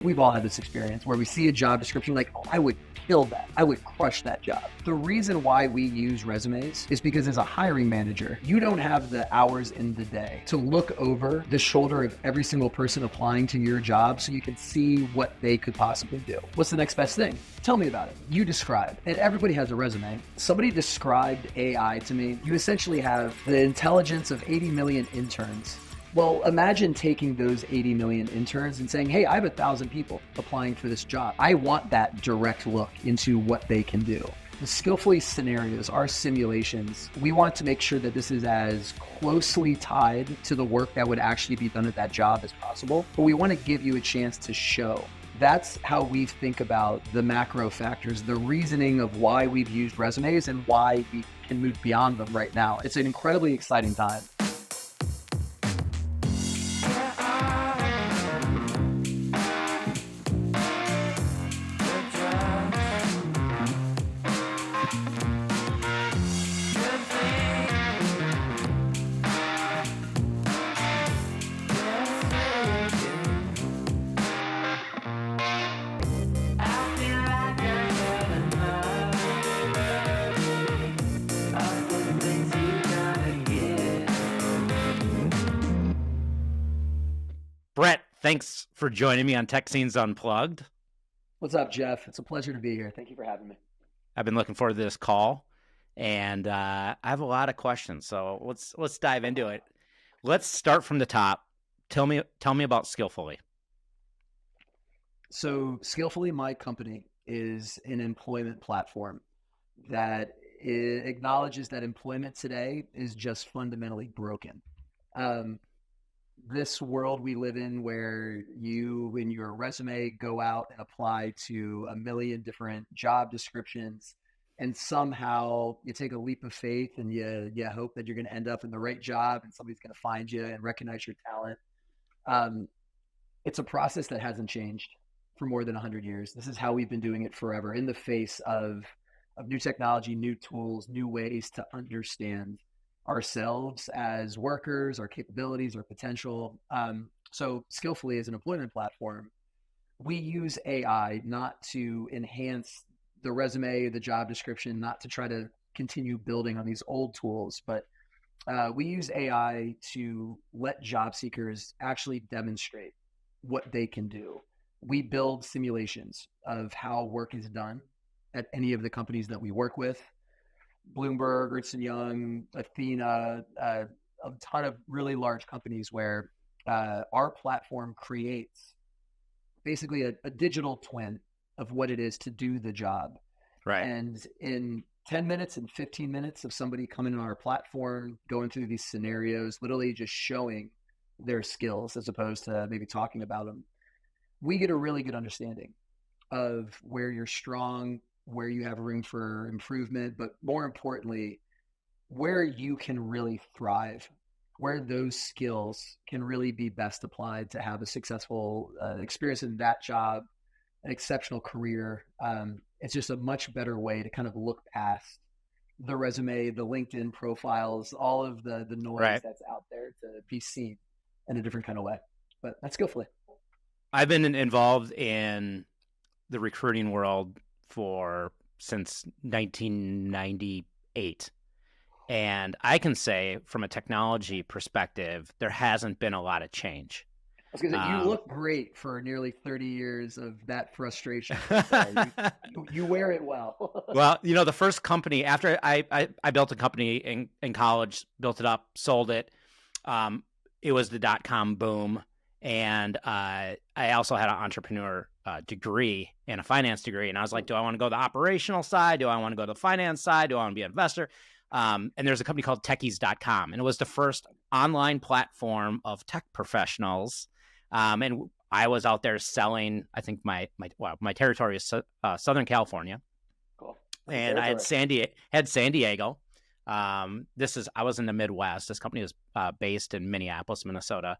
We've all had this experience where we see a job description like, oh, I would kill that. I would crush that job. The reason why we use resumes is because as a hiring manager, you don't have the hours in the day to look over the shoulder of every single person applying to your job so you can see what they could possibly do. What's the next best thing? Tell me about it. You describe. And everybody has a resume. Somebody described AI to me. You essentially have the intelligence of 80 million interns. Well, imagine taking those 80 million interns and saying, hey, I have 1,000 people applying for this job. I want that direct look into what they can do. The Skillfully scenarios, our simulations, we want to make sure that this is as closely tied to the work that would actually be done at that job as possible. But we want to give you a chance to show. That's how we think about the macro factors, the reasoning of why we've used resumes and why we can move beyond them right now. It's an incredibly exciting time. Brett, thanks for joining me on Tech Scenes Unplugged. What's up, Jeff? It's a pleasure to be here. Thank you for having me. I've been looking forward to this call, and I have a lot of questions. So let's dive into it. Let's start from the top. Tell me about Skillfully. So Skillfully, my company, is an employment platform that acknowledges that employment today is just fundamentally broken. This world we live in where you, in your resume, go out and apply to a million different job descriptions, and somehow you take a leap of faith and you hope that you're going to end up in the right job and somebody's going to find you and recognize your talent. It's a process that hasn't changed for more than 100 years. This is how we've been doing it forever, in the face of new technology, new tools, new ways to understand ourselves as workers, our capabilities, our potential. So Skillfully is an employment platform. We use AI not to enhance the resume, the job description, not to try to continue building on these old tools, but we use AI to let job seekers actually demonstrate what they can do. We build simulations of how work is done at any of the companies that we work with. Bloomberg, Ernst & Young, Athena, a ton of really large companies where our platform creates basically a digital twin of what it is to do the job. Right. And in 10 minutes and 15 minutes of somebody coming on our platform, going through these scenarios, literally just showing their skills as opposed to maybe talking about them, we get a really good understanding of where you're strong, where you have room for improvement, but more importantly, where you can really thrive, where those skills can really be best applied to have a successful experience in that job, an exceptional career. It's just a much better way to kind of look past the resume, the LinkedIn profiles, all of the noise Right. that's out there to be seen in a different kind of way. But that's Skillfully. I've been involved in the recruiting world since 1998. And I can say from a technology perspective, there hasn't been a lot of change. I was going to say, you look great for nearly 30 years of that frustration. You wear it well. Well, the first company, after I built a company in college, built it up, sold it. It was the dot-com boom. And I also had an entrepreneur degree and a finance degree. And I was like, do I want to go the operational side? Do I want to go the finance side? Do I want to be an investor? And there's a company called techies.com. And it was the first online platform of tech professionals. And I was out there selling, I think my territory is Southern California. Cool. And I had San Diego. I was in the Midwest. This company was based in Minneapolis, Minnesota.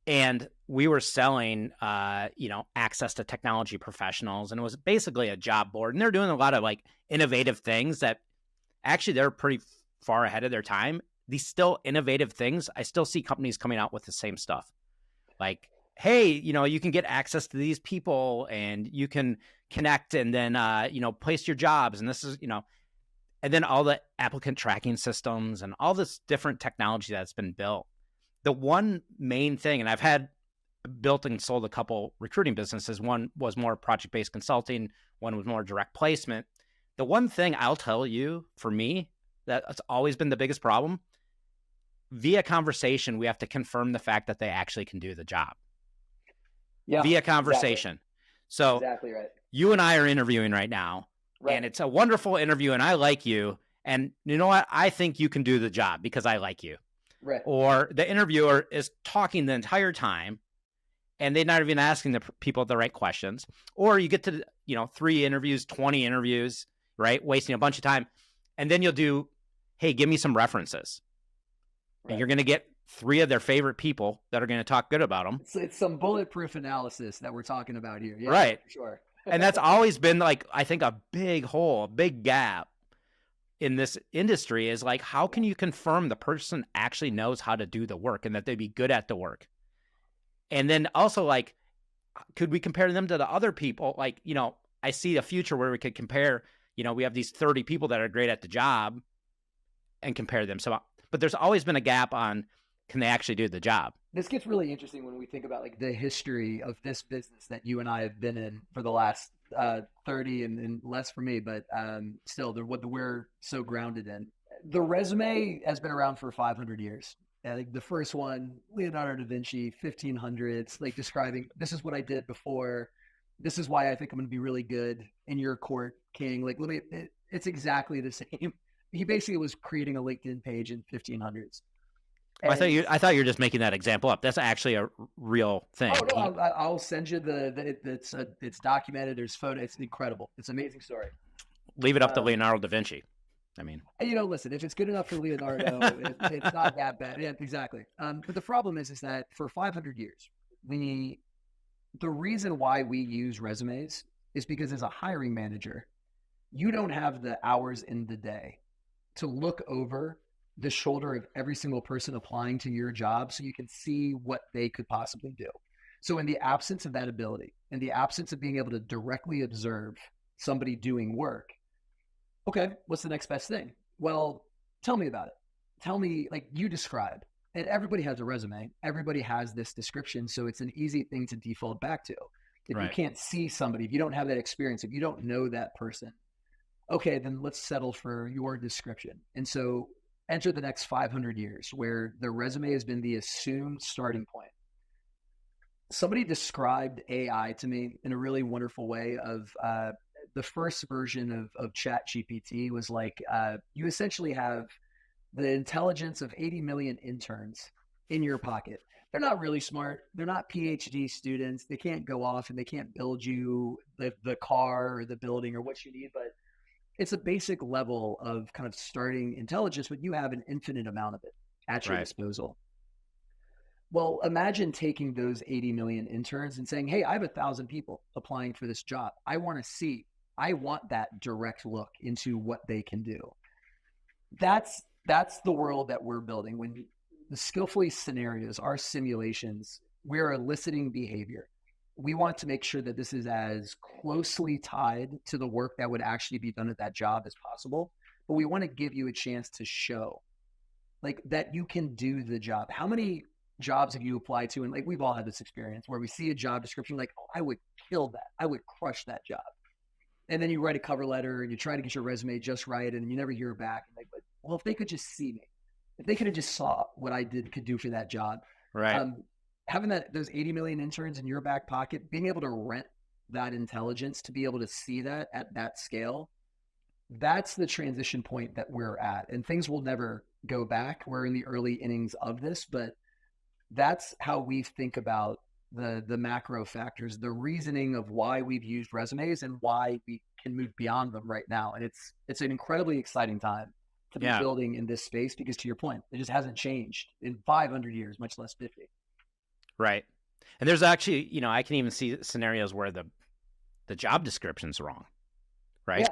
And we were selling, access to technology professionals, and it was basically a job board. And they're doing a lot of like innovative things that actually they're pretty far ahead of their time. These still innovative things. I still see companies coming out with the same stuff. Like, hey, you can get access to these people and you can connect and then, place your jobs. And this is, and then all the applicant tracking systems and all this different technology that's been built. The one main thing, and I've had built and sold a couple recruiting businesses. One was more project-based consulting. One was more direct placement. The one thing I'll tell you, for me, that's always been the biggest problem, via conversation, we have to confirm the fact that they actually can do the job. Yeah, via conversation. Exactly. So Exactly right. you and I are interviewing right now, Right. and it's a wonderful interview, and I like you. And you know what? I think you can do the job because I like you. Right. Or the interviewer is talking the entire time, and they're not even asking the people the right questions. Or you get to 3 interviews, 20 interviews, right? Wasting a bunch of time, and then you'll do, hey, give me some references, Right. and you're going to get 3 of their favorite people that are going to talk good about them. It's some bulletproof analysis that we're talking about here. Yeah, right. Sure. And that's always been, like, I think, a big hole, a big gap in this industry is, like, how can you confirm the person actually knows how to do the work and that they'd be good at the work? And then also, like, could we compare them to the other people? Like, I see a future where we could compare, we have these 30 people that are great at the job and compare them. So, but there's always been a gap on, can they actually do the job? This gets really interesting when we think about like the history of this business that you and I have been in for the last 30 and less for me, but still what we're so grounded in. The resume has been around for 500 years. I think the first one, Leonardo da Vinci, 1500s, like describing, this is what I did before. This is why I think I'm going to be really good in your court, King. Like, it's exactly the same. He basically was creating a LinkedIn page in 1500s. Well, I thought you were just making that example up. That's actually a real thing. Oh no, I'll send you it's documented. There's photo. It's incredible. It's an amazing story. Leave it up to Leonardo da Vinci. I mean, listen, if it's good enough for Leonardo, it's not that bad. Yeah, exactly. But the problem is that for 500 years, the reason why we use resumes is because as a hiring manager, you don't have the hours in the day to look over the shoulder of every single person applying to your job so you can see what they could possibly do. So in the absence of that ability, in the absence of being able to directly observe somebody doing work, okay, what's the next best thing? Well, tell me about it. Tell me, like you describe. And everybody has a resume. Everybody has this description. So it's an easy thing to default back to. If you can't see somebody, if you don't have that experience, if you don't know that person, okay, then let's settle for your description. And so enter the next 500 years where the resume has been the assumed starting point. Somebody described AI to me in a really wonderful way of the first version of ChatGPT was like, you essentially have the intelligence of 80 million interns in your pocket. They're not really smart. They're not PhD students. They can't go off and they can't build you the car or the building or what you need, but it's a basic level of kind of starting intelligence, but you have an infinite amount of it at your disposal. Well, imagine taking those 80 million interns and saying, hey, I have 1,000 people applying for this job. I want that direct look into what they can do. That's the world that we're building. When the Skillfully scenarios, our simulations, we're eliciting behavior. We want to make sure that this is as closely tied to the work that would actually be done at that job as possible. But we want to give you a chance to show like that you can do the job. How many jobs have you applied to? And like, we've all had this experience where we see a job description, like, oh, I would kill that. I would crush that job. And then you write a cover letter and you try to get your resume just right. And you never hear back. And like, well, if they could just see me, if they could have just saw what I could do for that job. Right. Having those 80 million interns in your back pocket, being able to rent that intelligence to be able to see that at that scale, that's the transition point that we're at. And things will never go back. We're in the early innings of this, but that's how we think about the macro factors, the reasoning of why we've used resumes and why we can move beyond them right now. And it's an incredibly exciting time to be building in this space because, to your point, it just hasn't changed in 500 years, much less 50. Right. And there's actually, I can even see scenarios where the job description's wrong. Right.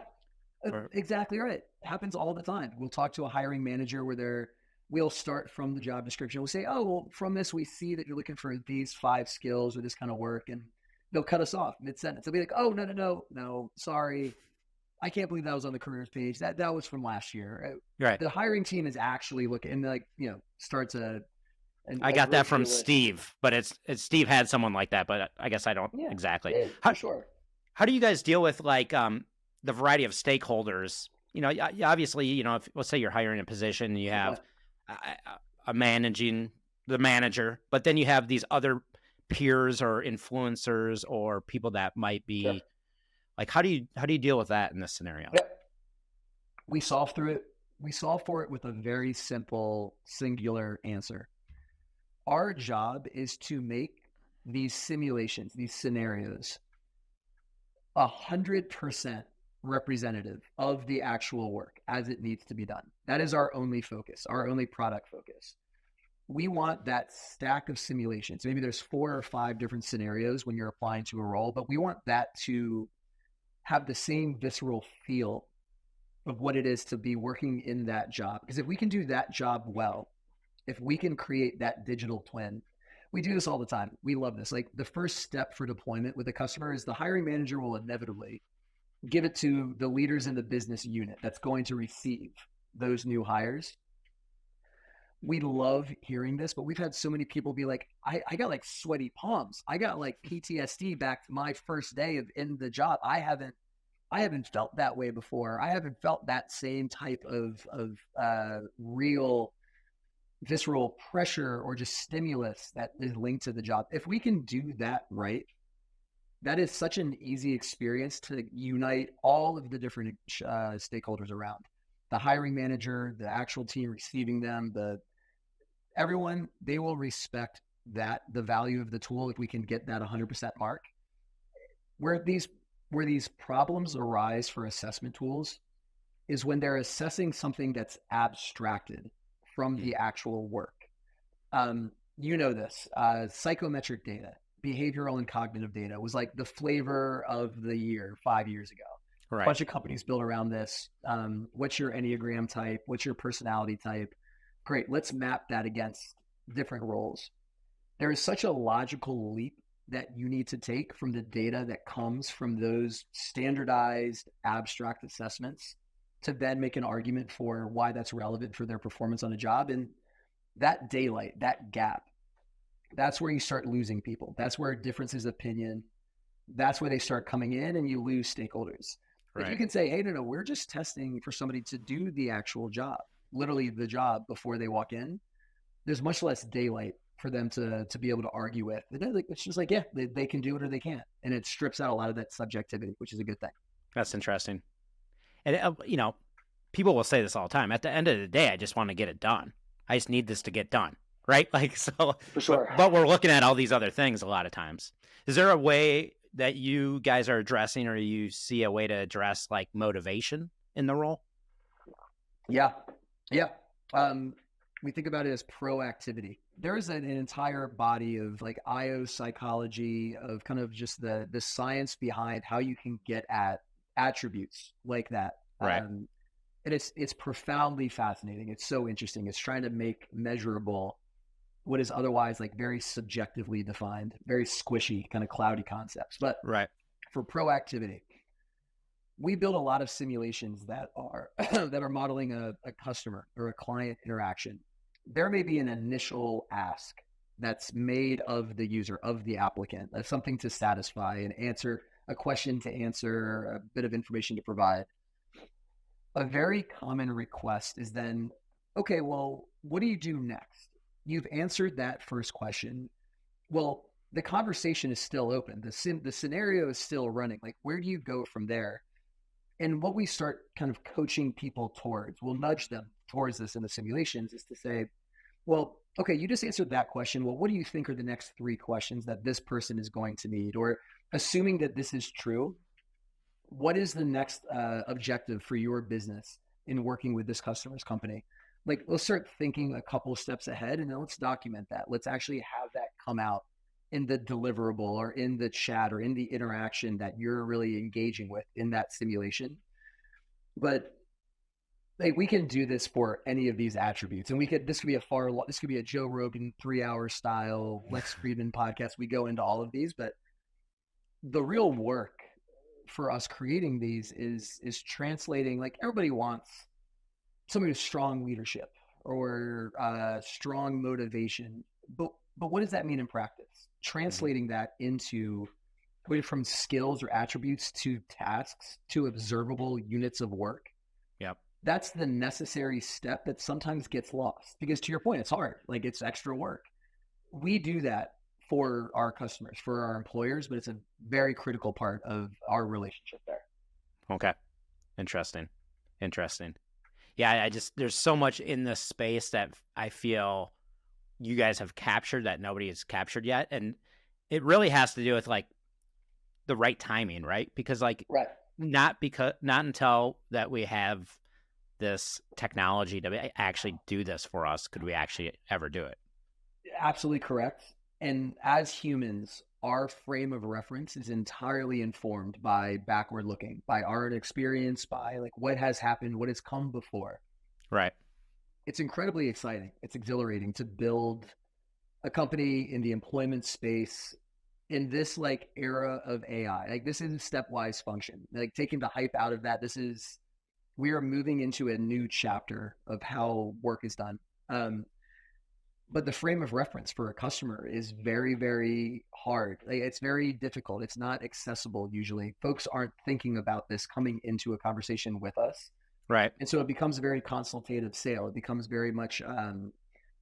Yeah, exactly right. It happens all the time. We'll talk to a hiring manager where we'll start from the job description. We'll say, oh, well, from this, we see that you're looking for these 5 skills or this kind of work. And they'll cut us off mid-sentence. They'll be like, oh, no, sorry. I can't believe that was on the careers page. That was from last year. Right. The hiring team is actually looking and like, starts I got that from Steve, but it's Steve had someone like that, but I guess I don't exactly. Yeah, for sure. How do you guys deal with like the variety of stakeholders? Obviously, if let's say you're hiring a position and you have a the manager, but then you have these other peers or influencers or people that might be like, how do you deal with that in this scenario? We solve through it. We solve for it with a very simple, singular answer. Our job is to make these simulations, these scenarios, 100% representative of the actual work as it needs to be done. That is our only focus, our only product focus. We want that stack of simulations. Maybe there's 4 or 5 different scenarios when you're applying to a role, but we want that to have the same visceral feel of what it is to be working in that job. Because if we can do that job well, if we can create that digital twin, we do this all the time. We love this. Like the first step for deployment with a customer is the hiring manager will inevitably give it to the leaders in the business unit that's going to receive those new hires. We love hearing this, but we've had so many people be like, I got like sweaty palms. I got like PTSD back to my first day in the job. I haven't felt that way before. I haven't felt that same type of real visceral pressure or just stimulus that is linked to the job. If we can do that right, that is such an easy experience to unite all of the different stakeholders around. The hiring manager, the actual team receiving them, everyone, they will respect that, the value of the tool if we can get that 100% mark. Where these problems arise for assessment tools is when they're assessing something that's abstracted from the actual work. This, psychometric data, behavioral and cognitive data was like the flavor of the year 5 years ago. Right. A bunch of companies built around this. What's your Enneagram type? What's your personality type? Great, let's map that against different roles. There is such a logical leap that you need to take from the data that comes from those standardized abstract assessments to then make an argument for why that's relevant for their performance on a job. And that daylight, that gap, that's where you start losing people. That's where differences of opinion, that's where they start coming in and you lose stakeholders. Right. If you can say, hey, no, we're just testing for somebody to do the actual job, literally the job before they walk in, there's much less daylight for them to be able to argue with. It's just like, they can do it or they can't. And it strips out a lot of that subjectivity, which is a good thing. That's interesting. And, people will say this all the time. At the end of the day, I just want to get it done. I just need this to get done. Right? Like, so, for sure. But we're looking at all these other things a lot of times. Is there a way that you guys are addressing, or you see a way to address like motivation in the role? Yeah. We think about it as proactivity. There is an entire body of like IO psychology of kind of just the science behind how you can get at attributes like that. Right. And it's profoundly fascinating. It's so interesting. It's trying to make measurable what is otherwise like very subjectively defined, very squishy, kind of cloudy concepts. But right. For proactivity, we build a lot of simulations that are modeling a customer or a client interaction. There may be an initial ask that's made of the user, of the applicant, of something to satisfy, an answer, a question to answer, a bit of information to provide. A very common request is then, okay, well, what do you do next? You've answered that first question. Well, the conversation is still open. The scenario is still running. Like, where do you go from there? And what we start kind of coaching people towards, we'll nudge them towards this in the simulations, is to say, well, okay, you just answered that question. Well, what do you think are the next 3 questions that this person is going to need? Or assuming that this is true, what is the next objective for your business in working with this customer's company? Like, let's start thinking a couple of steps ahead, and then let's document that. Let's actually have that come out in the deliverable or in the chat or in the interaction that you're really engaging with in that simulation. But like we can do this for any of these attributes, and this could be this could be a Joe Rogan 3-hour style Lex Friedman podcast. We go into all of these, but the real work for us creating these is translating. Like everybody wants somebody with strong leadership or strong motivation, but what does that mean in practice? Translating that into from skills or attributes to tasks to observable units of work. Yep. That's the necessary step that sometimes gets lost because, to your point, it's hard. Like it's extra work. We do that for our customers, for our employers, but it's a very critical part of our relationship there. Okay. Interesting. Yeah, there's so much in this space that I feel you guys have captured that nobody has captured yet. And it really has to do with like the right timing, right? Because like, right. Not until that we have this technology to actually do this for us could we actually ever do it. Absolutely correct. And as humans, our frame of reference is entirely informed by backward looking, by our experience, by like what has happened, what has come before. Right. It's incredibly exciting. It's exhilarating to build a company in the employment space in this like era of AI. Like this is a stepwise function. Like taking the hype out of that, we are moving into a new chapter of how work is done. But the frame of reference for a customer is very, very hard. Like, it's very difficult. It's not accessible usually. Folks aren't thinking about this coming into a conversation with us. Right. And so it becomes a very consultative sale. It becomes very much, you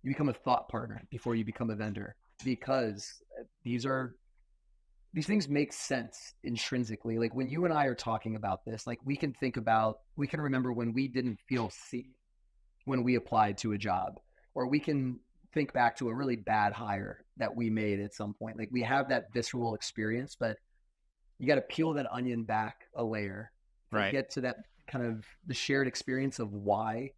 become a thought partner before you become a vendor, because these things make sense intrinsically. Like when you and I are talking about this, like we can remember when we didn't feel seen when we applied to a job, or we can think back to a really bad hire that we made at some point. Like we have that visceral experience, but you got to peel that onion back a layer to right. get to that kind of the shared experience of why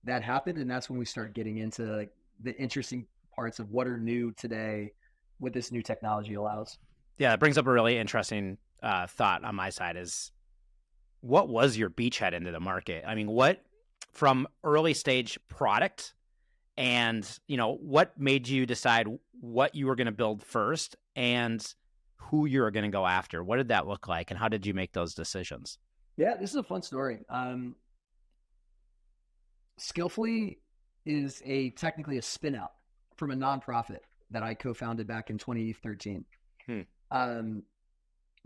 that happened. And that's when we start getting into like the interesting parts of what are new today, what this new technology allows. Yeah, it brings up a really interesting thought on my side is, what was your beachhead into the market? I mean, what from early stage product, and what made you decide what you were going to build first and who you were going to go after? What did that look like, and how did you make those decisions? Yeah, this is a fun story. Skillfully is technically a spin out from a nonprofit that I co-founded back in 2013.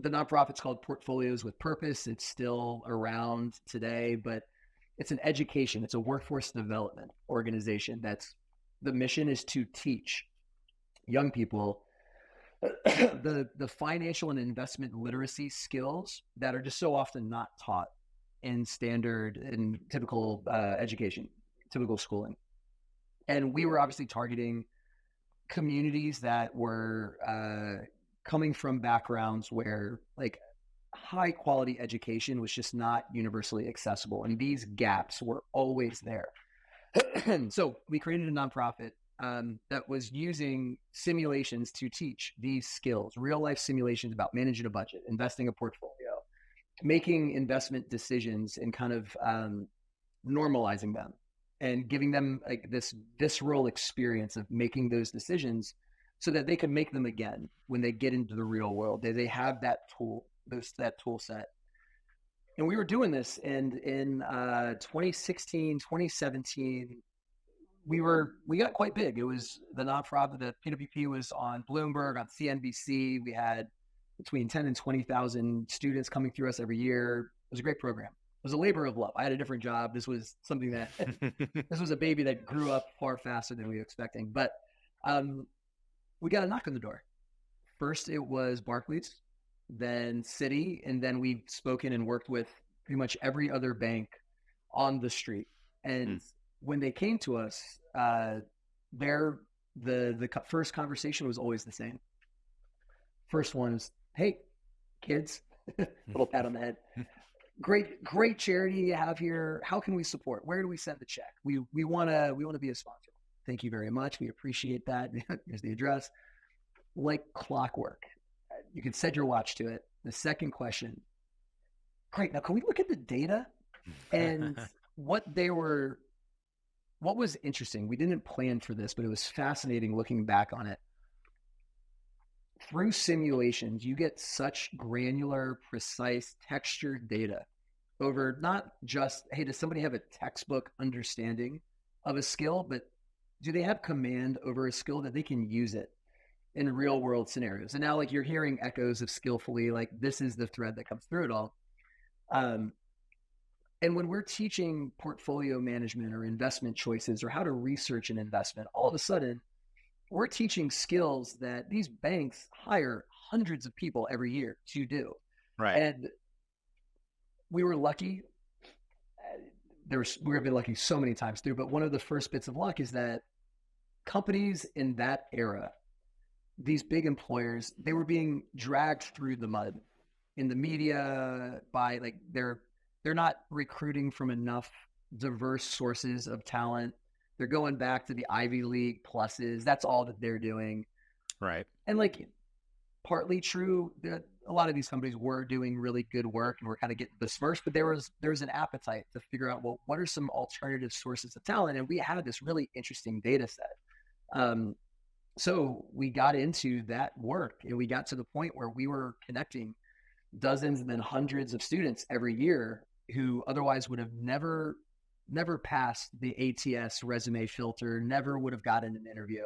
The nonprofit's called Portfolios with Purpose. It's still around today, but it's an education. It's a workforce development organization. The mission is to teach young people the financial and investment literacy skills that are just so often not taught in standard and typical education, typical schooling. And we were obviously targeting communities that were coming from backgrounds where like high quality education was just not universally accessible, and these gaps were always there. So we created a nonprofit that was using simulations to teach these skills, real life simulations about managing a budget, investing a portfolio, making investment decisions, and kind of normalizing them and giving them like this visceral experience of making those decisions so that they can make them again when they get into the real world. They have that tool set. And we were doing this, and in 2016, 2017, we got quite big. It was the nonprofit, the PWP was on Bloomberg, on CNBC. We had between 10 and 20,000 students coming through us every year. It was a great program. It was a labor of love. I had a different job. This was something that, this was a baby that grew up far faster than we were expecting. But we got a knock on the door. First, it was Barclays, then Citi, and then we've spoken and worked with pretty much every other bank on the street. And when they came to us, the first conversation was always the same. First one is, "Hey, kids," little pat on the head. Great charity you have here. How can we support? Where do we send the check? We want to be a sponsor. Thank you very much. We appreciate that. Here's the address. Like clockwork. You can set your watch to it. The second question. Great. Now, can we look at the data? And what was interesting, we didn't plan for this, but it was fascinating looking back on it. Through simulations, you get such granular, precise, textured data over not just, hey, does somebody have a textbook understanding of a skill, but do they have command over a skill that they can use it in real world scenarios? And now, like, you're hearing echoes of Skillfully, like this is the thread that comes through it all. And when we're teaching portfolio management or investment choices or how to research an investment, all of a sudden we're teaching skills that these banks hire hundreds of people every year to do. Right. And we were lucky. We've been lucky so many times through, but one of the first bits of luck is that companies in that era, these big employers, they were being dragged through the mud in the media by, like, they're not recruiting from enough diverse sources of talent. They're going back to the Ivy League pluses. That's all that they're doing. Right. And, like, partly true that a lot of these companies were doing really good work and were kind of getting besmirched, but there was an appetite to figure out, well, what are some alternative sources of talent? And we had this really interesting data set. So we got into that work, and we got to the point where we were connecting dozens and then hundreds of students every year who otherwise would have never passed the ATS resume filter, never would have gotten an interview.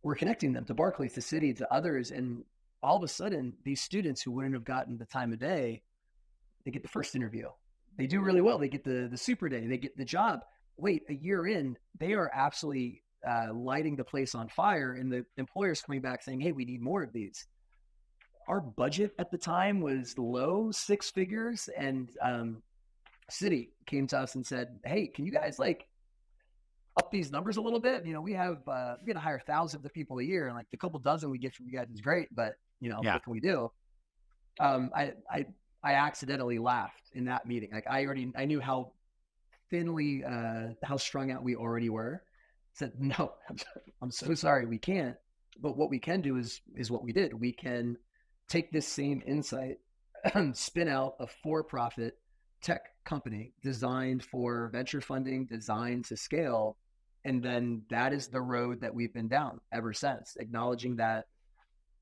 We're connecting them to Barclays, to Citi, to others. And all of a sudden, these students who wouldn't have gotten the time of day, they get the first interview. They do really well. They get the super day. They get the job. Wait, a year in, they are absolutely lighting the place on fire. And the employer's coming back saying, hey, we need more of these. Our budget at the time was low six figures. And Citi came to us and said, hey, can you guys, like, up these numbers a little bit? You know, we have we're gonna hire thousands of people a year, and like the couple dozen we get from you guys is great, but you know, what can we do? I accidentally laughed in that meeting. Like, I knew how thinly how strung out we already were. Said, no, I'm so sorry, we can't. But what we can do is what we did. We can take this same insight and spin out a for-profit tech company designed for venture funding, designed to scale. And then that is the road that we've been down ever since, acknowledging that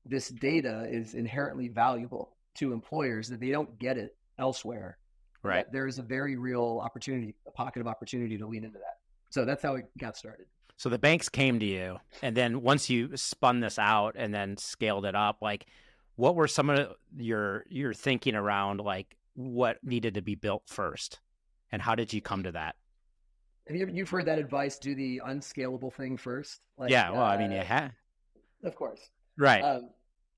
this data is inherently valuable to employers, that they don't get it elsewhere. Right. There is a very real opportunity, a pocket of opportunity to lean into that. So that's how it got started. So the banks came to you, and then once you spun this out and then scaled it up, like, what were some of your thinking around, like, what needed to be built first, and how did you come to that? You've heard that advice: do the unscalable thing first. Like, Yeah, well, I mean, you had, of course, right?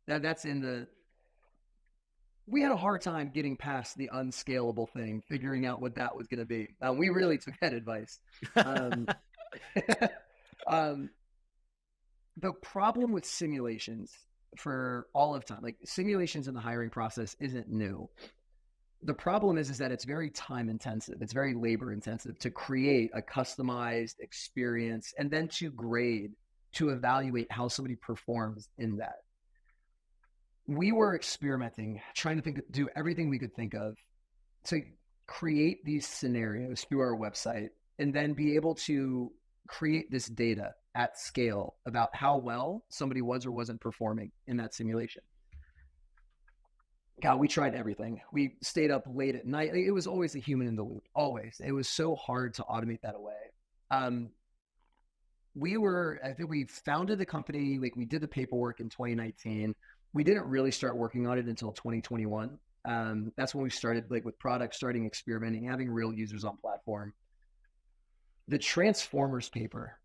That's in the. We had a hard time getting past the unscalable thing, figuring out what that was going to be. We really took that advice. The problem with simulations for all of time, like, simulations in the hiring process isn't new. The problem is that it's very time intensive. It's very labor intensive to create a customized experience and then to grade, to evaluate how somebody performs in that. We were experimenting, trying to do everything we could think of to create these scenarios through our website and then be able to create this data at scale about how well somebody was or wasn't performing in that simulation. God, we tried everything. We stayed up late at night. It was always a human in the loop, always. It was so hard to automate that away. I think we founded the company, like, we did the paperwork in 2019. We didn't really start working on it until 2021. That's when we started, like, with products, starting experimenting, having real users on platform. The Transformers paper,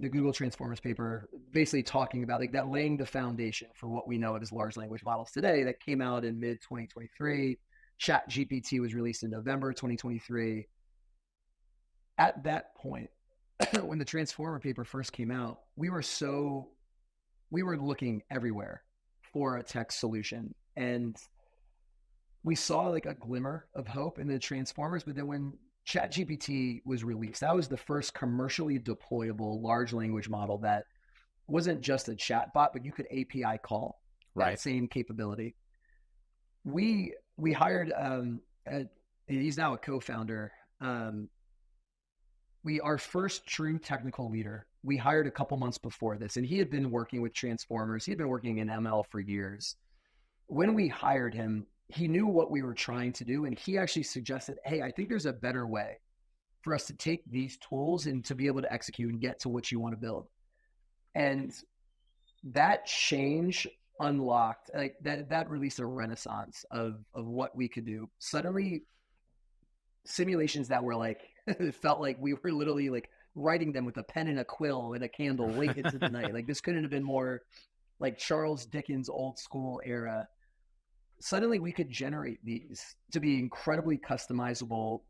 the Google Transformers paper, basically talking about, like, that, laying the foundation for what we know of as large language models today, that came out in mid 2023. ChatGPT was released in November 2023. At that point, when the Transformer paper first came out, we were looking everywhere for a tech solution, and we saw, like, a glimmer of hope in the Transformers. But then when ChatGPT was released, that was the first commercially deployable large language model that wasn't just a chat bot, but you could API call that same capability. We hired he's now a co-founder, our first true technical leader, we hired a couple months before this, and he had been working with transformers. He had been working in ML for years. When we hired him, he knew what we were trying to do, and he actually suggested, hey, I think there's a better way for us to take these tools and to be able to execute and get to what you want to build. And that change unlocked, like that released a renaissance of what we could do. Suddenly simulations that were like, it felt like we were literally like writing them with a pen and a quill and a candle late into the night. Like this couldn't have been more like Charles Dickens old school era. Suddenly we could generate these to be incredibly customizable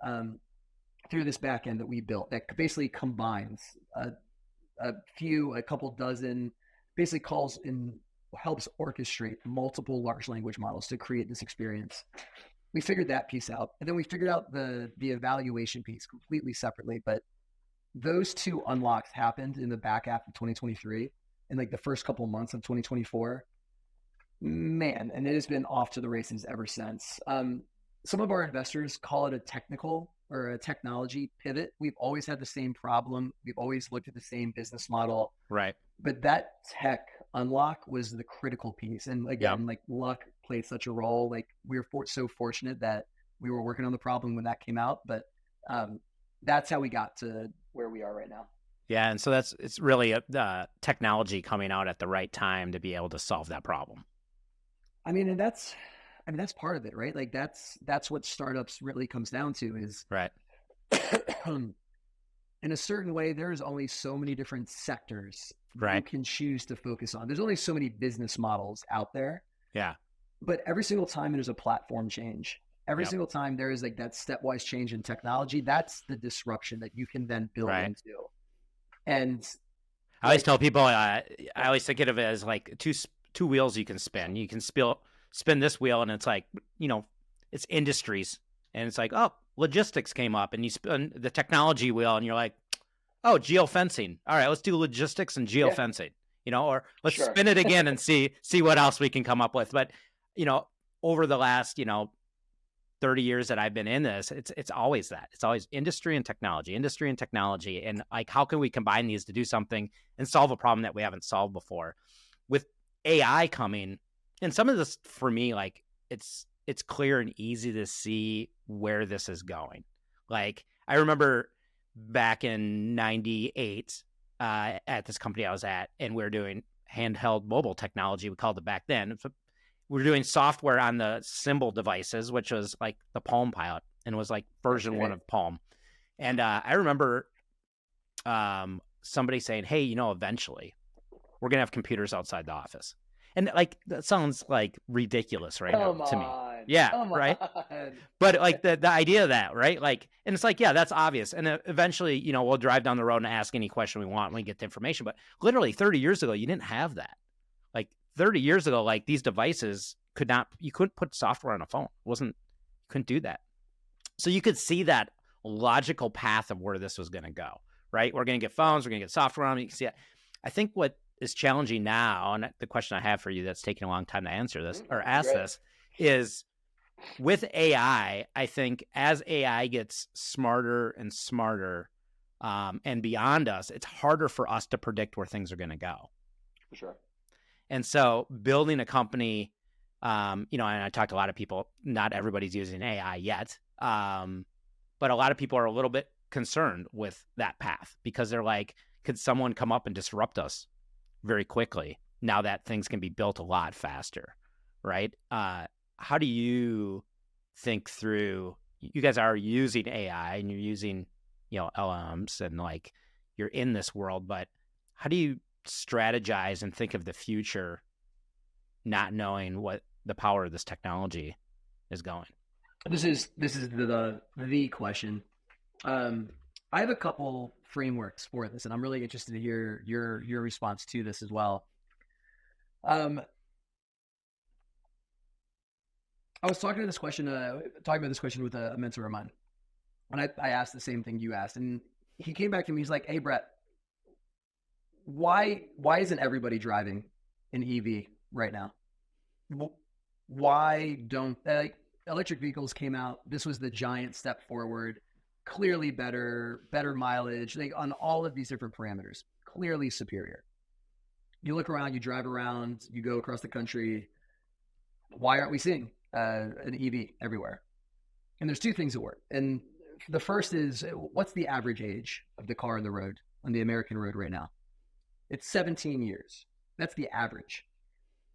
through this backend that we built that basically combines a couple dozen, basically calls and helps orchestrate multiple large language models to create this experience. We figured that piece out, and then we figured out the evaluation piece completely separately. But those two unlocks happened in the back half of 2023 and like the first couple of months of 2024. Man, and it has been off to the races ever since. Some of our investors call it a technical or a technology pivot. We've always had the same problem. We've always looked at the same business model. Right. But that tech unlock was the critical piece. And again, like luck played such a role. Like we were so fortunate that we were working on the problem when that came out. But that's how we got to where we are right now. Yeah. And so it's really technology coming out at the right time to be able to solve that problem. I mean, that's part of it, right? Like that's what startups really comes down to is right. In a certain way, there's only so many different sectors right. you can choose to focus on. There's only so many business models out there. Yeah. But every single time there's a platform change, every single time there is like that stepwise change in technology, that's the disruption that you can then build into. And I always tell people, I always think of it as like two wheels you can spin. You can spin this wheel, and it's like, it's industries, and it's like, oh, logistics came up, and you spin the technology wheel, and you're like, oh, geofencing. All right, let's do logistics and geofencing, or let's spin it again and see what else we can come up with. But, over the last, 30 years that I've been in this, it's always that. It's always industry and technology. And like, how can we combine these to do something and solve a problem that we haven't solved before? With AI coming, and some of this for me, like it's clear and easy to see where this is going. Like I remember back in 98 at this company I was at, and we were doing handheld mobile technology. We called it back then. We were doing software on the Symbol devices, which was like the Palm Pilot, and it was like version 1 of Palm. And I remember somebody saying, hey, eventually we're going to have computers outside the office. And like, that sounds like ridiculous now to me. Yeah. Right. But like the idea of that, right? Like, and it's like, yeah, that's obvious. And eventually, we'll drive down the road and ask any question we want when we get the information. But literally 30 years ago, you didn't have that. Like 30 years ago, like these devices you couldn't put software on a phone. You couldn't do that. So you could see that logical path of where this was going to go, right? We're going to get phones, we're going to get software on them. You can see it. I think what is challenging now, and the question I have for you that's taking a long time to answer this or ask this, is with AI, I think as AI gets smarter and smarter and beyond us, it's harder for us to predict where things are going to go. For sure. And so building a company, and I talked to a lot of people, not everybody's using AI yet, but a lot of people are a little bit concerned with that path because they're like, could someone come up and disrupt us very quickly now that things can be built a lot faster, right? How do you think through, you guys are using AI and you're using, LLMs and like you're in this world, but how do you strategize and think of the future not knowing what the power of this technology is going? This is the question. I have a couple frameworks for this, and I'm really interested to hear your response to this as well. I was talking about this question with a mentor of mine, and I asked the same thing you asked, and he came back to me. He's like, "Hey, Brett, why isn't everybody driving an EV right now? Why don't electric vehicles came out? This was the giant step forward. clearly better mileage, like on all of these different parameters, clearly superior. You look around, you drive around, you go across the country. Why aren't we seeing an EV everywhere? And there's two things at work. And the first is, what's the average age of the car on the road, on the American road right now? It's 17 years. That's the average.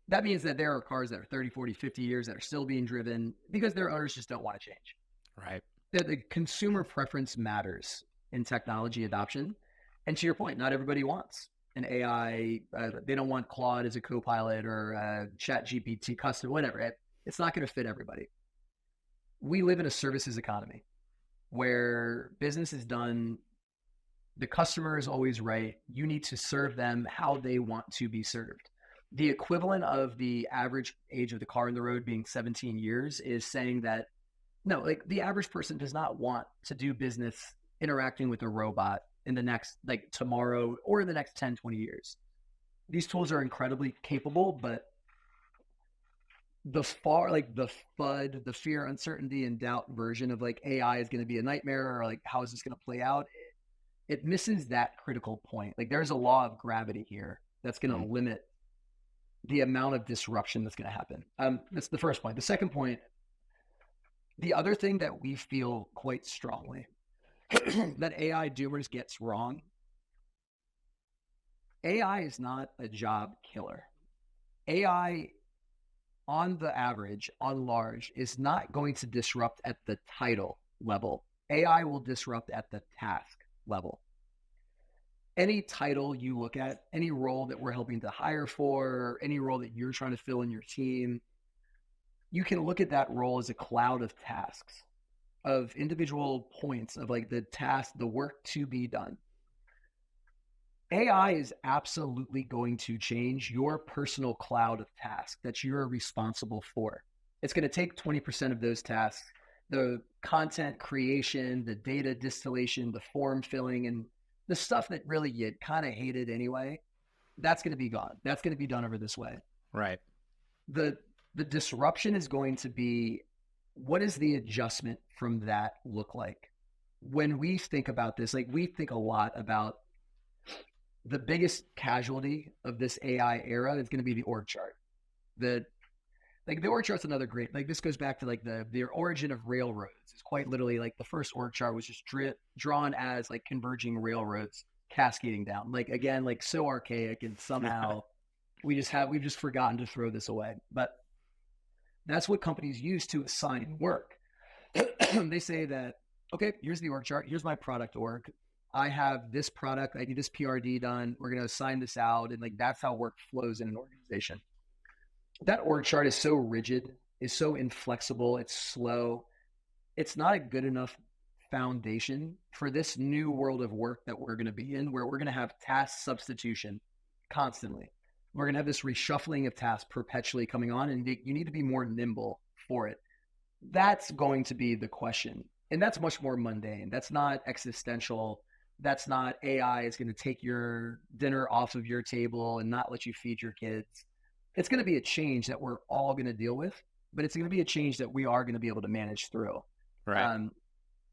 That means that there are cars that are 30, 40, 50 years that are still being driven because their owners just don't want to change. Right. The consumer preference matters in technology adoption. And to your point, not everybody wants an AI. They don't want Claude as a co-pilot or Chat GPT custom, whatever. It's not going to fit everybody. We live in a services economy where business is done. The customer is always right. You need to serve them how they want to be served. The equivalent of the average age of the car on the road being 17 years is saying that, no, like the average person does not want to do business interacting with a robot in the next, like tomorrow or in the next 10, 20 years. These tools are incredibly capable, but the FUD, the fear, uncertainty, and doubt version of like AI is going to be a nightmare, or like how is this going to play out? It misses that critical point. Like there's a law of gravity here that's going to limit the amount of disruption that's going to happen. That's the first point. The second point, the other thing that we feel quite strongly that AI doers gets wrong, AI is not a job killer. AI on the average, on large, is not going to disrupt at the title level. AI will disrupt at the task level. Any title you look at, any role that we're helping to hire for, any role that you're trying to fill in your team, you can look at that role as a cloud of tasks, of individual points of like the task, the work to be done. AI is absolutely going to change your personal cloud of tasks that you're responsible for. It's going to take 20% of those tasks, the content creation, the data distillation, the form filling, and the stuff that really you kind of hated anyway. That's going to be gone. That's going to be done over this way. Right. The disruption is going to be, what does the adjustment from that look like? When we think about this, like we think a lot about the biggest casualty of this AI era is going to be the org chart. The org chart's another great, like this goes back to like the origin of railroads. It's quite literally like the first org chart was just drawn as like converging railroads cascading down. Like again, like so archaic, and somehow we've just forgotten to throw this away. But that's what companies use to assign work. They say that, okay, here's the org chart. Here's my product org. I have this product. I need this PRD done. We're going to assign this out. And like, that's how work flows in an organization. That org chart is so rigid, is so inflexible. It's slow. It's not a good enough foundation for this new world of work that we're going to be in, where we're going to have task substitution constantly. We're going to have this reshuffling of tasks perpetually coming on, and you need to be more nimble for it. That's going to be the question. And that's much more mundane. That's not existential. That's not AI is going to take your dinner off of your table and not let you feed your kids. It's going to be a change that we're all going to deal with, but it's going to be a change that we are going to be able to manage through. Right.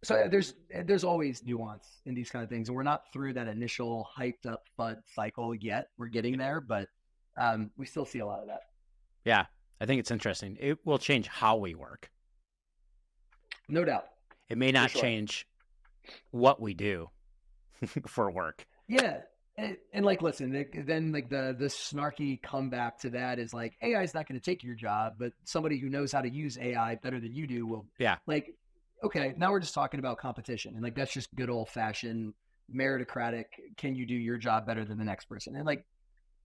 So there's always nuance in these kind of things, and we're not through that initial hyped up FUD cycle yet. We're getting there, but we still see a lot of that. Yeah, I think it's interesting. It will change how we work. No doubt. It may not change what we do for work. Yeah. And like, listen, then like the snarky comeback to that is like, AI is not going to take your job, but somebody who knows how to use AI better than you do will. Yeah. Like, okay, now we're just talking about competition, and like that's just good old fashioned meritocratic. Can you do your job better than the next person? And like,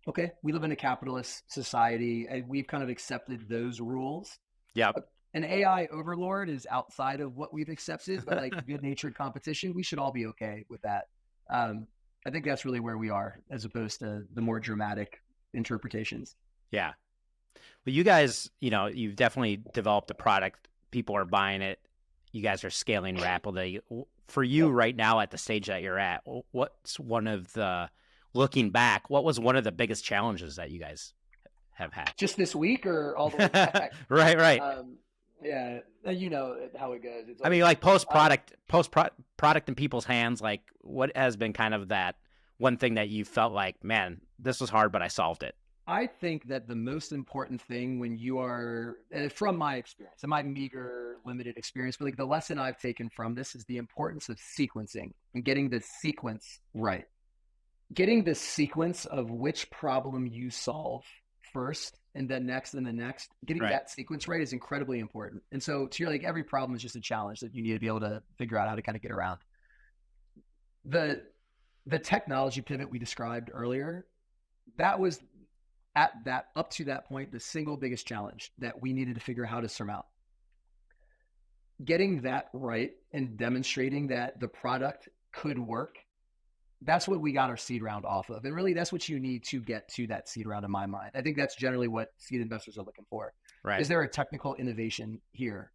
okay, we live in a capitalist society, and we've kind of accepted those rules. Yeah. An AI overlord is outside of what we've accepted, but like good-natured competition, we should all be okay with that. I think that's really where we are, as opposed to the more dramatic interpretations. Yeah. Well, you guys, you've definitely developed a product. People are buying it. You guys are scaling rapidly. For you right now at the stage that you're at, looking back, what was one of the biggest challenges that you guys have had? Just this week or all the way back? Right. Yeah, you know how it goes. It's I always mean, like uh, product in people's hands. Like, what has been kind of that one thing that you felt like, man, this was hard, but I solved it. I think that the most important thing when you are, from my experience, and my meager, limited experience, but like the lesson I've taken from this is the importance of sequencing and getting the sequence right. Getting the sequence of which problem you solve first and then next and the next, getting Right. that sequence right is incredibly important. And so to your like every problem is just a challenge that you need to be able to figure out how to kind of get around. The the technology pivot we described earlier, that was at that up to that point the single biggest challenge that we needed to figure out how to surmount. Getting that right and demonstrating that the product could work, that's what we got our seed round off of. And really, that's what you need to get to that seed round in my mind. I think that's generally what seed investors are looking for. Right. Is there a technical innovation here?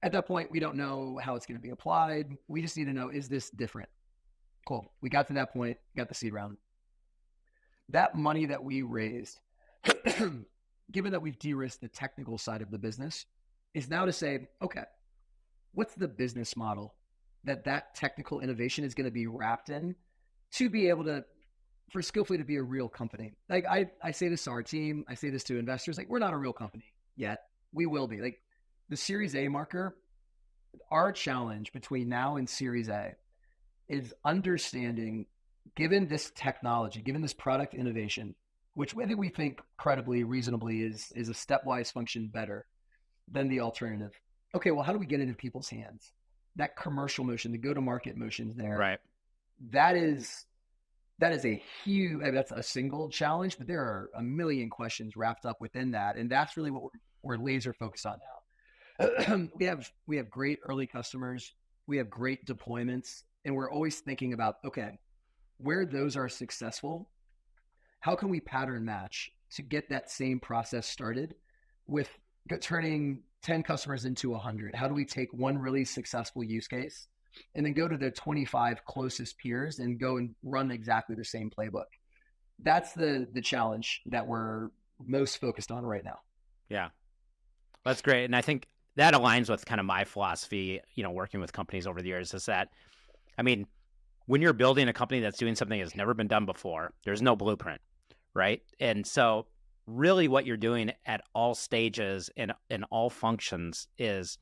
At that point, we don't know how it's going to be applied. We just need to know, is this different? Cool. We got to that point, got the seed round. That money that we raised, given that we've de-risked the technical side of the business, is now to say, okay, what's the business model that technical innovation is going to be wrapped in to be able to, for Skillfully to be a real company. Like I say this to our team, I say this to investors, like we're not a real company yet. We will be. Like the Series A marker, our challenge between now and Series A is understanding, given this technology, given this product innovation, which I think we think credibly, reasonably is a stepwise function better than the alternative. Okay, well, how do we get it in people's hands? That commercial motion, the go-to-market motions there, Right. that is a huge, I mean, that's a single challenge, but there are a million questions wrapped up within that. And that's really what we're laser focused on now. we have great early customers, we have great deployments, and we're always thinking about, okay, where those are successful, how can we pattern match to get that same process started with turning 10 customers into 100? How do we take one really successful use case and then go to the 25 closest peers and go and run exactly the same playbook? That's the challenge that we're most focused on right now. Yeah. That's great. And I think that aligns with kind of my philosophy, working with companies over the years is that, I mean, when you're building a company that's doing something that's never been done before, there's no blueprint, right? And so really what you're doing at all stages and in all functions is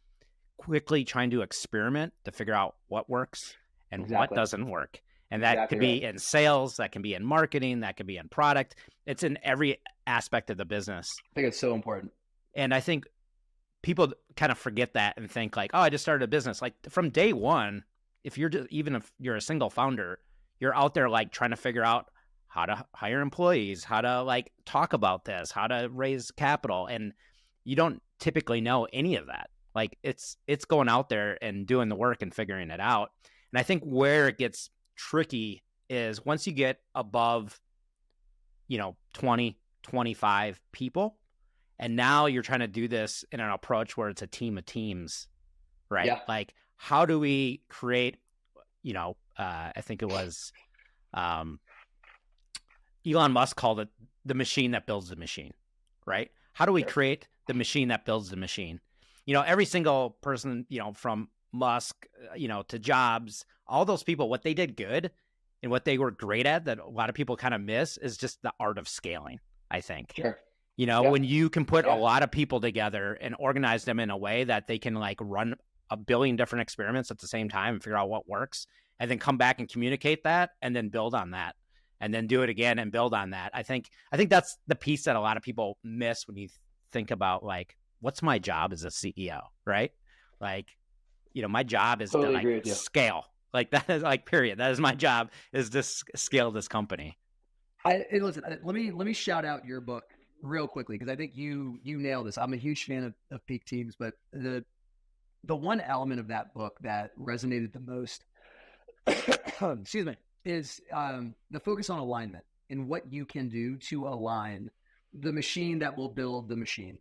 quickly trying to experiment to figure out what works and what Exactly. doesn't work. And that Exactly could right. be in sales, that can be in marketing, that could be in product. It's in every aspect of the business. I think it's so important. And I think people kind of forget that and think like, oh, I just started a business. Like from day one, if you're a single founder, you're out there like trying to figure out how to hire employees, how to like talk about this, how to raise capital. And you don't typically know any of that. Like it's going out there and doing the work and figuring it out. And I think where it gets tricky is once you get above, 20, 25 people, and now you're trying to do this in an approach where it's a team of teams, right? Yeah. Like how do we create, I think it was Elon Musk called it the machine that builds the machine, right? How do we Sure. create the machine that builds the machine? Every single person, from Musk, to Jobs, all those people, what they did good and what they were great at that a lot of people kind of miss is just the art of scaling, I think. Sure. Yeah. When you can put a Yeah. lot of people together and organize them in a way that they can like run a billion different experiments at the same time and figure out what works and then come back and communicate that and then build on that and then do it again and build on that. I think that's the piece that a lot of people miss when you think about like, what's my job as a CEO, right? Like, my job is to Totally like agree with you. scale. Like that is like period. That is my job is to scale this company. Listen, let me shout out your book real quickly because I think you nailed this. I'm a huge fan of peak teams, but the one element of that book that resonated the most, excuse me, is the focus on alignment and what you can do to align the machine that will build the machine.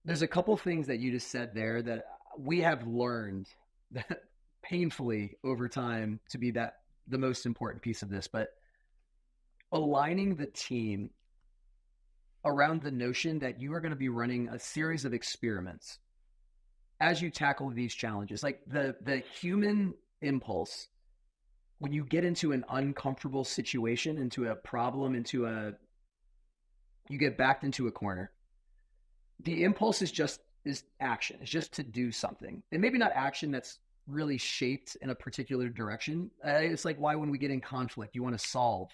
There's a couple things that you just said there that we have learned that painfully over time to be the most important piece of this, but aligning the team around the notion that you are going to be running a series of experiments as you tackle these challenges. Like the human impulse, when you get into an uncomfortable situation, into a problem, you get backed into a corner. The impulse is action. It's just to do something, and maybe not action that's really shaped in a particular direction. It's like why when we get in conflict, you want to solve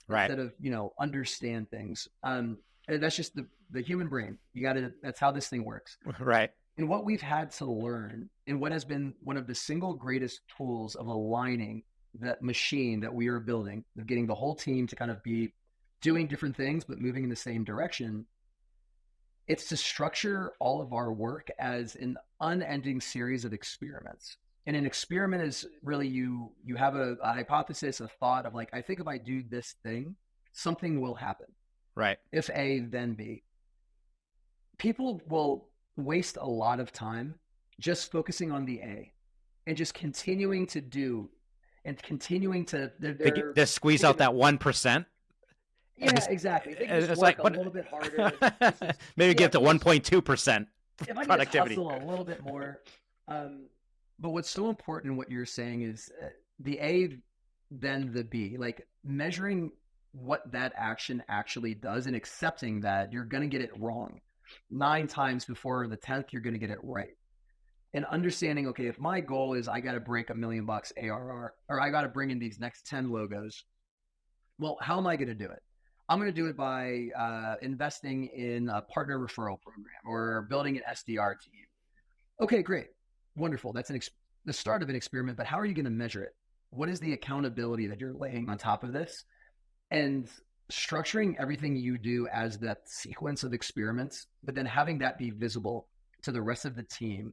Right. instead of understand things. And that's just the human brain. You got to. That's how this thing works. Right. And what we've had to learn, and what has been one of the single greatest tools of aligning that machine that we are building, of getting the whole team to kind of be doing different things but moving in the same direction, it's to structure all of our work as an unending series of experiments. And an experiment is really you have a hypothesis, a thought of like, I think if I do this thing, something will happen. Right. If A, then B. People will waste a lot of time just focusing on the A and just continuing to do and continuing to They squeeze out that 1%. Yeah, exactly. They can just It's work like, a what? little bit harder. Maybe Yeah, get to 1.2% if I can just productivity. hustle a little bit more. But what's so important in what you're saying is the A, then the B, like measuring what that action actually does and accepting that you're going to get it wrong 9 times before the 10th, you're going to get it right. And understanding, okay, if my goal is I got to break $1 million ARR, or I got to bring in these next 10 logos, well, how am I going to do it? I'm going to do it by investing in a partner referral program or building an SDR team. Okay, great. Wonderful. That's the start of an experiment, but how are you going to measure it? What is the accountability that you're laying on top of this? And structuring everything you do as that sequence of experiments, but then having that be visible to the rest of the team.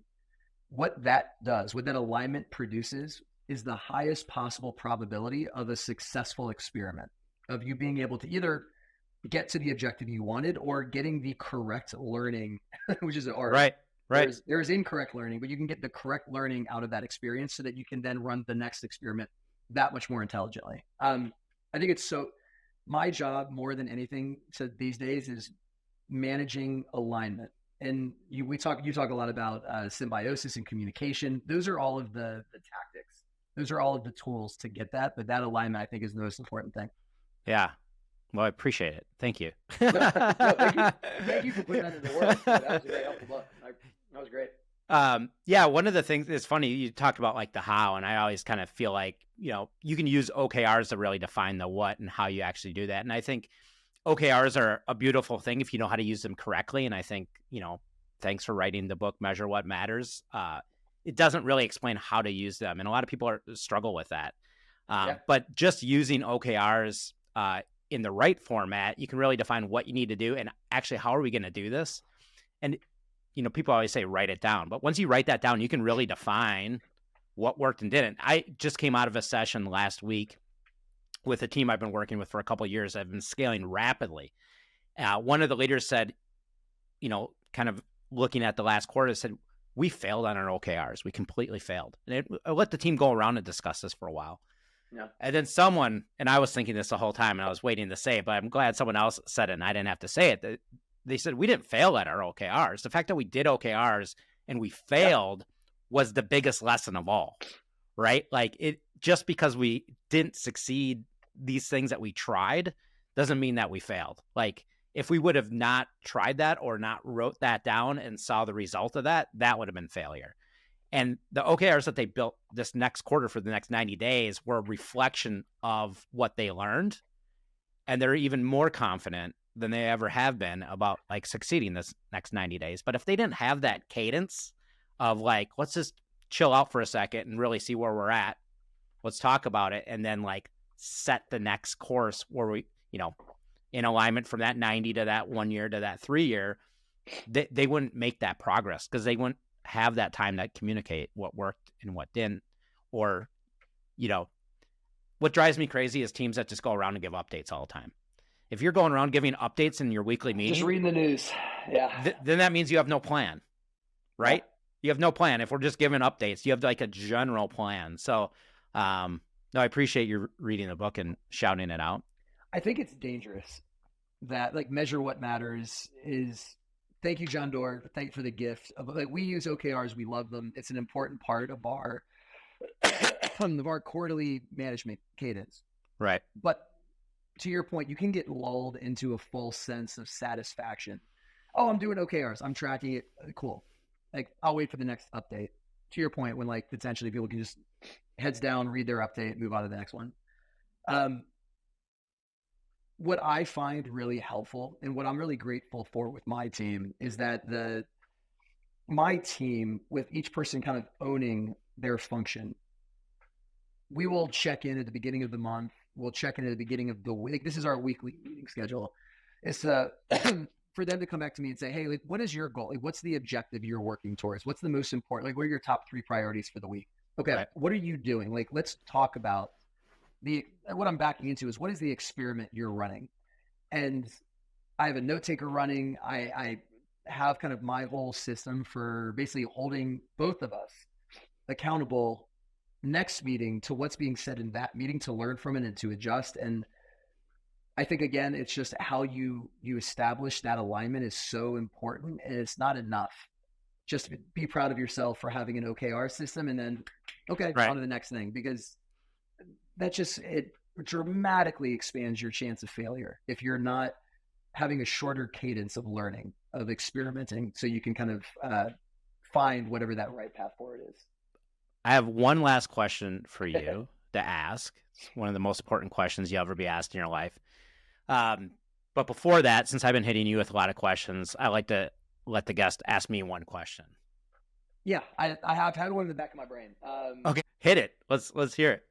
What that does, what that alignment produces, is the highest possible probability of a successful experiment, of you being able to either get to the objective you wanted or getting the correct learning, which is an art. Right. Right. There's incorrect learning, but you can get the correct learning out of that experience so that you can then run the next experiment that much more intelligently. I think it's so. My job more than anything these days is managing alignment. And you talk a lot about symbiosis and communication. Those are all of the tactics. Those are all of the tools to get that. But that alignment, I think, is the most important thing. Yeah. Well, I appreciate it. Thank you. No, thank you for putting that in the world. That was a very helpful book. That was great. Yeah, one of the things, it's funny, you talked about like the how, and I always kind of feel like, you can use OKRs to really define the what and how you actually do that. And I think OKRs are a beautiful thing if you know how to use them correctly. And I think, thanks for writing the book, Measure What Matters. It doesn't really explain how to use them. And a lot of people struggle with that. But just using OKRs in the right format, you can really define what you need to do and actually how are we going to do this? And people always say write it down, but once you write that down, you can really define what worked and didn't. I just came out of a session last week with a team I've been working with for a couple of years. I've been scaling rapidly. One of the leaders said, kind of looking at the last quarter, said, we failed on our OKRs. We completely failed. And I let the team go around and discuss this for a while. Yeah. And then someone, and I was thinking this the whole time and I was waiting to say it, but I'm glad someone else said it and I didn't have to say it. They said, we didn't fail at our OKRs. The fact that we did OKRs and we failed was the biggest lesson of all, right? Like just because we didn't succeed these things that we tried doesn't mean that we failed. Like if we would have not tried that or not wrote that down and saw the result of that, that would have been failure. And the OKRs that they built this next quarter for the next 90 days were a reflection of what they learned. And they're even more confident than they ever have been about like succeeding this next 90 days. But if they didn't have that cadence of like, let's just chill out for a second and really see where we're at, let's talk about it. And then like set the next course where we, in alignment from that 90 to that 1 year to that 3 year, they wouldn't make that progress because they wouldn't have that time to communicate what worked and what didn't. Or, what drives me crazy is teams that just go around and give updates all the time. If you're going around giving updates in your weekly meeting, just reading the news. Yeah. Then that means you have no plan, right? Yeah. You have no plan. If we're just giving updates, you have like a general plan. So, no, I appreciate you reading the book and shouting it out. I think it's dangerous that like measure what matters is thank you, John Doerr. Thank you for the gift of like we use OKRs. We love them. It's an important part of our of our quarterly management cadence. Right. But to your point, you can get lulled into a false sense of satisfaction. Oh, I'm doing OKRs. I'm tracking it. Cool. Like I'll wait for the next update. To your point, when like potentially people can just heads down, read their update, move on to the next one. Um, what I find really helpful and what I'm really grateful for with my team is that my team, with each person kind of owning their function, we will check in at the beginning of the month. We'll check in at the beginning of the week. This is our weekly meeting schedule. It's for them to come back to me and say, hey, like, what is your goal? Like, what's the objective you're working towards? What's the most important? Like, what are your top 3 priorities for the week? Okay, Right. what are you doing? Like, let's talk about what I'm backing into is what is the experiment you're running? And I have a note taker running. I have kind of my whole system for basically holding both of us accountable next meeting to what's being said in that meeting to learn from it and to adjust. And I think again, it's just how you establish that alignment is so important, and it's not enough. Just be proud of yourself for having an OKR system, and then okay, Right. on to the next thing, because that just it dramatically expands your chance of failure if you're not having a shorter cadence of learning, of experimenting, so you can kind of find whatever that right path forward is. I have one last question for you to ask. It's one of the most important questions you'll ever be asked in your life. But before that, since I've been hitting you with a lot of questions, I like to let the guest ask me one question. Yeah, I have had one in the back of my brain. Okay, hit it. Let's hear it.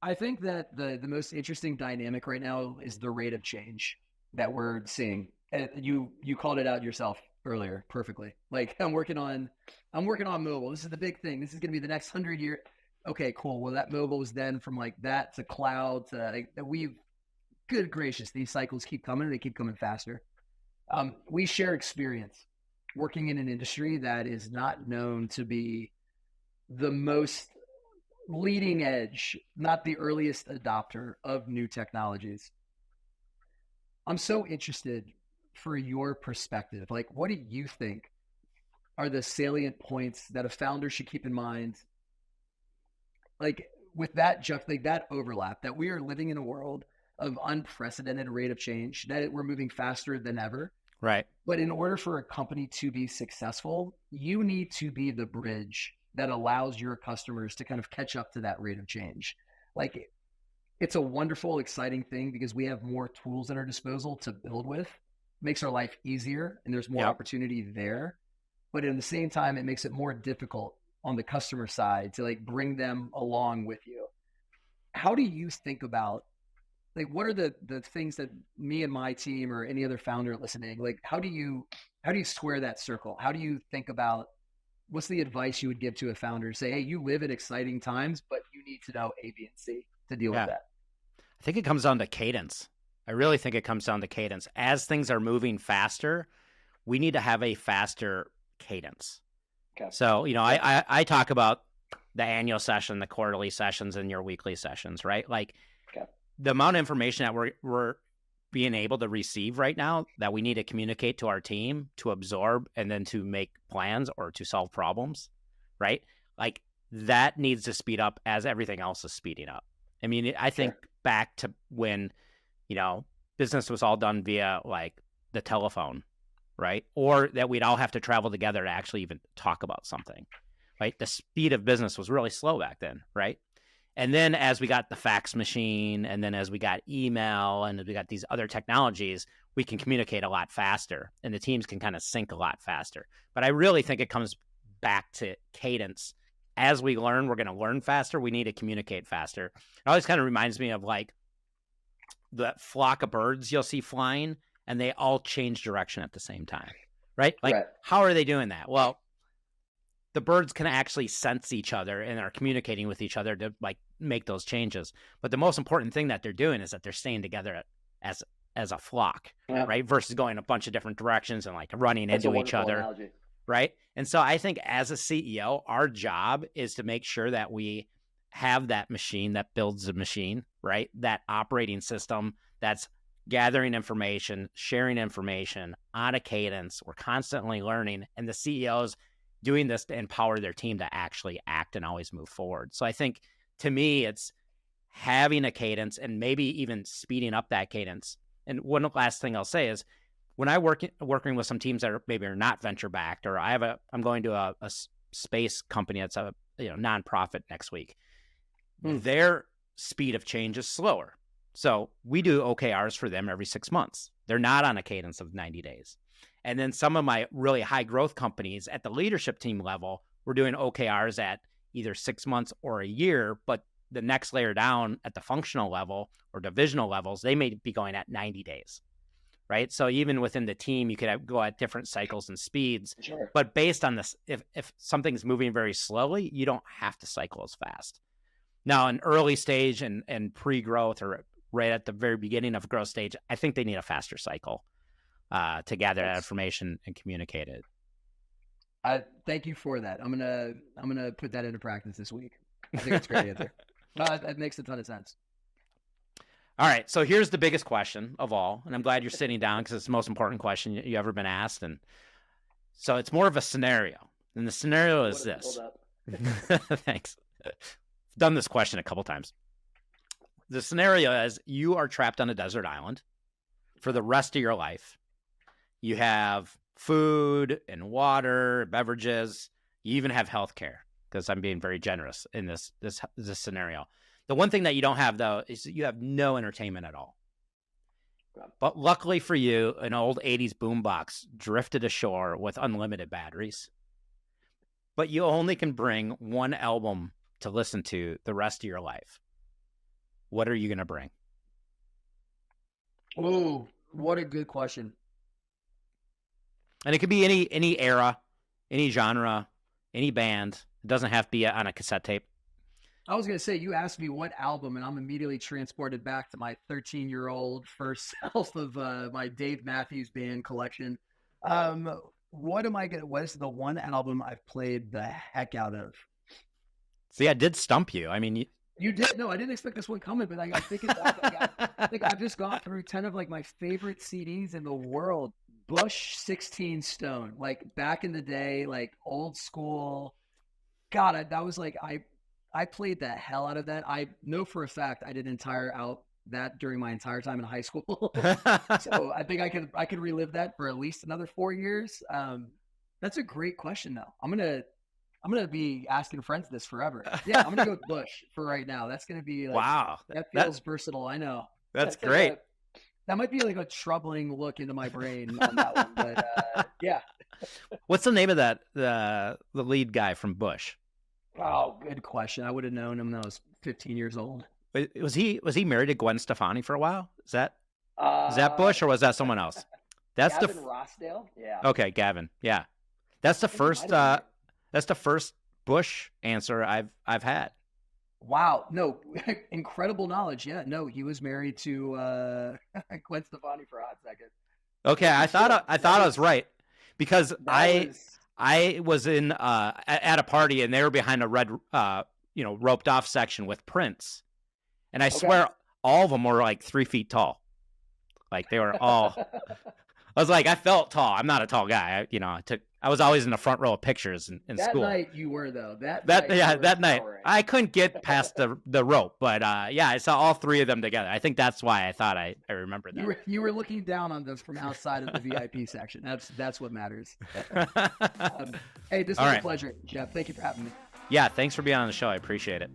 I think that the most interesting dynamic right now is the rate of change that we're seeing. And you called it out yourself earlier perfectly. Like I'm working on mobile. This is the big thing. This is going to be the next 100 year. Okay, cool. Well, that mobile is then from like that to cloud to like, good gracious, these cycles keep coming. They keep coming faster. We share experience working in an industry that is not known to be the most leading edge, not the earliest adopter of new technologies. I'm so interested for your perspective. Like, what do you think are the salient points that a founder should keep in mind? Like with that, just like that overlap, that we are living in a world of unprecedented rate of change, that we're moving faster than ever. Right. But in order for a company to be successful, you need to be the bridge that allows your customers to kind of catch up to that rate of change. Like it's a wonderful, exciting thing because we have more tools at our disposal to build with. It makes our life easier and there's more opportunity there. But at the same time, it makes it more difficult on the customer side to like bring them along with you. How do you think about like what are the things that me and my team or any other founder listening, like how do you square that circle? How do you think about what's the advice you would give to a founder? Say, hey, you live at exciting times, but you need to know A, B, and C to deal with that. I think it comes down to cadence. I really think it comes down to cadence. As things are moving faster, we need to have a faster cadence. Okay. So, you know, I talk about the annual session, the quarterly sessions, and your weekly sessions, right? Like the amount of information that we're being able to receive right now that we need to communicate to our team to absorb and then to make plans or to solve problems, right? Like that needs to speed up as everything else is speeding up. I mean, I think back to when, you know, business was all done via like the telephone, right? Or that we'd all have to travel together to actually even talk about something, right? The speed of business was really slow back then, right? And then as we got the fax machine, and then as we got email, and we got these other technologies, we can communicate a lot faster, and the teams can kind of sync a lot faster. But I really think it comes back to cadence. As we learn, we're going to learn faster. We need to communicate faster. It always kind of reminds me of like the flock of birds you'll see flying, and they all change direction at the same time, right? Like, how are they doing that? Well, the birds can actually sense each other and are communicating with each other to like make those changes. But the most important thing that they're doing is that they're staying together as a flock, right? Versus going a bunch of different directions and like running into each other, analogy. Right? And so I think as a CEO, our job is to make sure that we have that machine that builds the machine, right? That operating system that's gathering information, sharing information on a cadence. We're constantly learning, and the CEOs doing this to empower their team to actually act and always move forward. So I think, to me, it's having a cadence and maybe even speeding up that cadence. And one last thing I'll say is, when I working with some teams that are maybe are not venture backed, or I'm going to a space company that's a nonprofit next week, their speed of change is slower. So we do OKRs for them every 6 months. They're not on a cadence of 90 days. And then some of my really high growth companies at the leadership team level, we're doing OKRs at either 6 months or a year, but the next layer down at the functional level or divisional levels, they may be going at 90 days, right? So even within the team, you could go at different cycles and speeds. Sure. But based on this, if something's moving very slowly, you don't have to cycle as fast. Now, in early stage and pre-growth, or right at the very beginning of growth stage, I think they need a faster cycle to gather that information and communicate it. Thank you for that. I'm gonna put that into practice this week. I think it's a great answer. That makes a ton of sense. All right, so here's the biggest question of all, and I'm glad you're sitting down because it's the most important question you ever been asked. And so it's more of a scenario, and the scenario is this. Thanks. I've done this question a couple times. The scenario is, you are trapped on a desert island for the rest of your life. You have food and water, beverages. You even have healthcare, because I'm being very generous in this scenario. The one thing that you don't have, though, is you have no entertainment at all. But luckily for you, an old 80s boombox drifted ashore with unlimited batteries. But you only can bring one album to listen to the rest of your life. What are you going to bring? Oh, what a good question. And it could be any era, any genre, any band. It doesn't have to be on a cassette tape. I was going to say, you asked me what album, and I'm immediately transported back to my 13-year-old first self of my Dave Matthews Band collection. What is the one album I've played the heck out of? See, I did stump you. I mean, you did. No, I didn't expect this one coming, but I think I think I've just gone through 10 of like my favorite CDs in the world. Bush 16 Stone, like back in the day, like old school. God, that was like, I played the hell out of that. I know for a fact I didn't tire out that during my entire time in high school. So I think I could relive that for at least another 4 years. That's a great question, though. I'm gonna be asking friends this forever. Yeah, I'm gonna go with Bush for right now. That's gonna be like, wow. That feels versatile. I know. That's great. Like that might be like a troubling look into my brain on that one, but yeah. What's the name of that the lead guy from Bush? Oh, good question. I would have known him when I was 15 years old. Was he married to Gwen Stefani for a while? Is that Bush, or was that someone else? That's Gavin Rossdale. Yeah. Okay, Gavin. Yeah, that's the first. That's the first Bush answer I've had. Wow. No, incredible knowledge. Yeah. No, he was married to Gwen Stefani for a hot second. Okay, I thought I was right, because I was in at a party, and they were behind a red roped off section with Prince, and I swear all of them were like 3 feet tall. Like they were all. I was like, I felt tall. I'm not a tall guy. I was always in the front row of pictures in school. That night you were, though. That night I couldn't get past the rope, but yeah, I saw all three of them together. I think that's why I thought I remembered that. You were looking down on them from outside of the VIP section. That's what matters. Hey, this was a pleasure, Jeff. Thank you for having me. Yeah, thanks for being on the show. I appreciate it.